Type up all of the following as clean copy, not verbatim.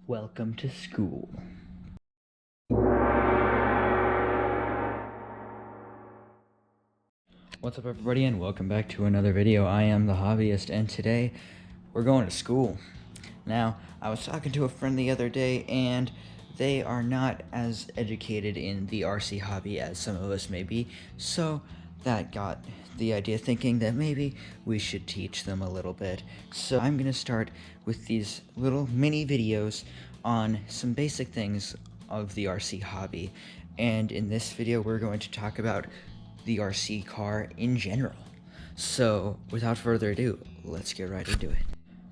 Welcome to school. What's up everybody and welcome back to another video. I am the Hobbyist and today we're going to school. Now, I was talking to a friend the other day and they are not as educated in the RC hobby as some of us may be, so that got the idea thinking that maybe we should teach them a little bit. So I'm going to start with these little mini videos on some basic things of the RC hobby, and in this video we're going to talk about the RC car in general. So without further ado, let's get right into it.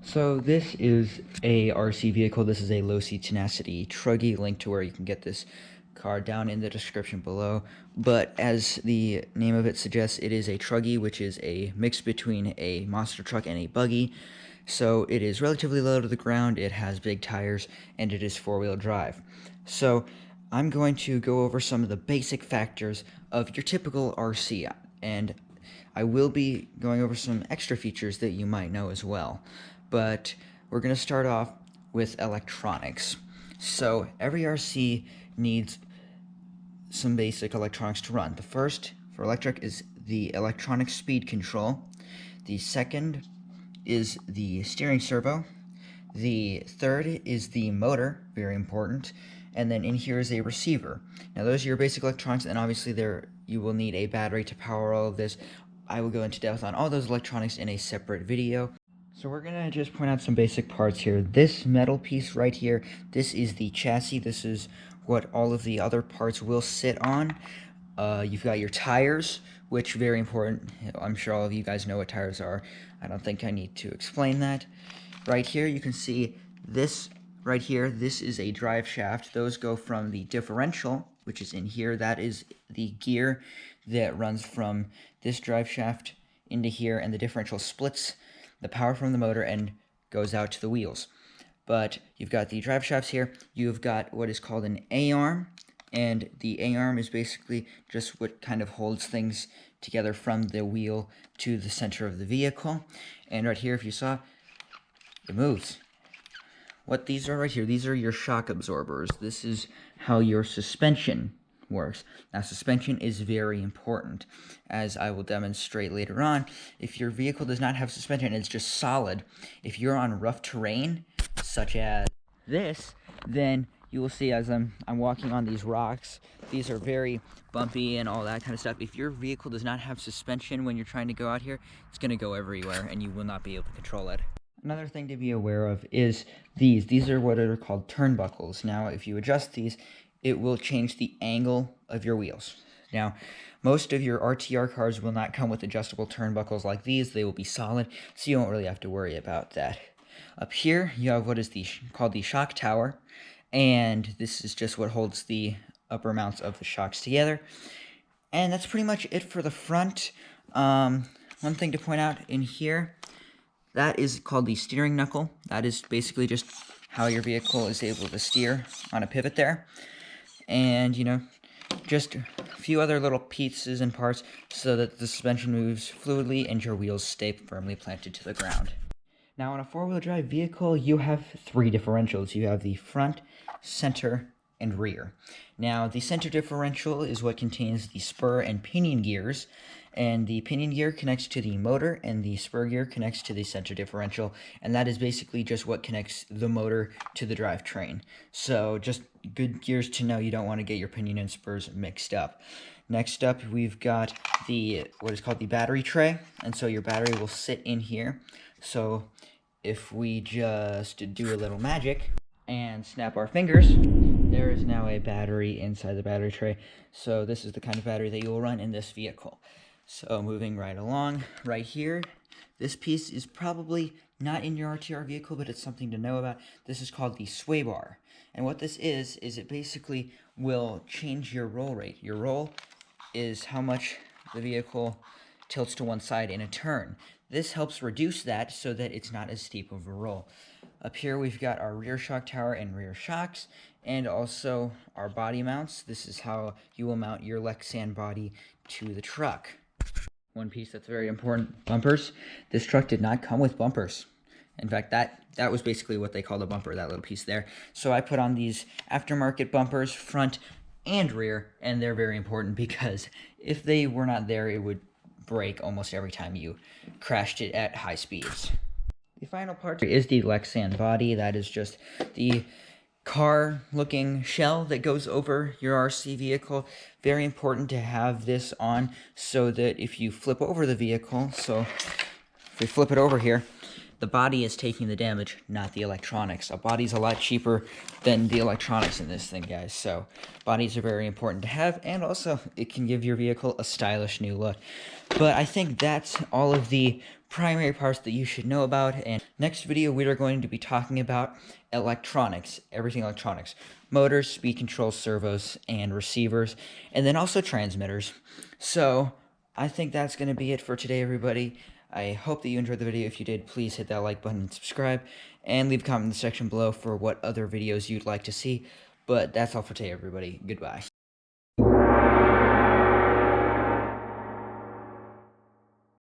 So this is a RC vehicle. This is a low seat tenacity truggy. Link to where you can get this car down in the description below. But as the name of it suggests, it is a truggy, which is a mix between a monster truck and a buggy. So it is relatively low to the ground, it has big tires, and it is four-wheel drive. So I'm going to go over some of the basic factors of your typical RC, and I will be going over some extra features that you might know as well. But we're going to start off with electronics. So every RC needs some basic electronics to run. The first for electric is the electronic speed control. The second is the steering servo. The third is the motor, very important. And then in here is a receiver. Now those are your basic electronics, and obviously you will need a battery to power all of this. I will go into depth on all those electronics in a separate video. So we're going to just point out some basic parts here. This metal piece right here, this is the chassis. This is what all of the other parts will sit on. You've got your tires, which very important. I'm sure all of you guys know what tires are. I don't think I need to explain that. Right here you can see this right here. This is a drive shaft. Those go from the differential, which is in here. That is the gear that runs from this drive shaft into here, and the differential splits the power from the motor and goes out to the wheels. But you've got the drive shafts here. You've got what is called an A-arm, and the A-arm is basically just what kind of holds things together from the wheel to the center of the vehicle. And right here, if you saw, it moves. What these are right here, these are your shock absorbers. This is how your suspension works. Now, suspension is very important, as I will demonstrate later on. If your vehicle does not have suspension, it's just solid. If you're on rough terrain, such as this, then you will see as I'm walking on these rocks, these are very bumpy and all that kind of stuff. If your vehicle does not have suspension when you're trying to go out here, it's going to go everywhere and you will not be able to control it. Another thing to be aware of is these. These are what are called turnbuckles. Now, if you adjust these, it will change the angle of your wheels. Now, most of your RTR cars will not come with adjustable turnbuckles like these. They will be solid, so you won't really have to worry about that. Up here, you have what is called the shock tower, and this is just what holds the upper mounts of the shocks together. And that's pretty much it for the front. One thing to point out in here, that is called the steering knuckle. That is basically just how your vehicle is able to steer on a pivot there. And, you know, just a few other little pieces and parts so that the suspension moves fluidly and your wheels stay firmly planted to the ground. Now, on a four-wheel drive vehicle, you have three differentials. You have the front, center, and rear. Now, the center differential is what contains the spur and pinion gears, and the pinion gear connects to the motor, and the spur gear connects to the center differential, and that is basically just what connects the motor to the drivetrain. So, just good gears to know. You don't want to get your pinion and spurs mixed up. Next up, we've got what is called the battery tray, and so your battery will sit in here. So if we just do a little magic and snap our fingers, there is now a battery inside the battery tray. So this is the kind of battery that you will run in this vehicle. So moving right along, right here, this piece is probably not in your RTR vehicle, but it's something to know about. This is called the sway bar. And what this is it basically will change your roll rate. Your roll is how much the vehicle tilts to one side in a turn. This helps reduce that so that it's not as steep of a roll. Up here we've got our rear shock tower and rear shocks, and also our body mounts. This is how you will mount your Lexan Body to the truck. One piece that's very important, bumpers. This truck did not come with bumpers. In fact, that was basically what they call the bumper, that little piece there. So I put on these aftermarket bumpers, front and rear, and they're very important because if they were not there, it would break almost every time you crashed it at high speeds. The final part is the Lexan Body. That is just the car-looking shell that goes over your RC vehicle. Very important to have this on so that if you flip over the vehicle, so if we flip it over here, the body is taking the damage, not the electronics. A body's a lot cheaper than the electronics in this thing, guys. So bodies are very important to have, and also it can give your vehicle a stylish new look. But I think that's all of the primary parts that you should know about. And next video, we are going to be talking about electronics, everything electronics. Motors, speed control, servos, and receivers, and then also transmitters. So I think that's going to be it for today, everybody. I hope that you enjoyed the video. If you did, please hit that like button and subscribe, and leave a comment in the section below for what other videos you'd like to see. But that's all for today, everybody. Goodbye.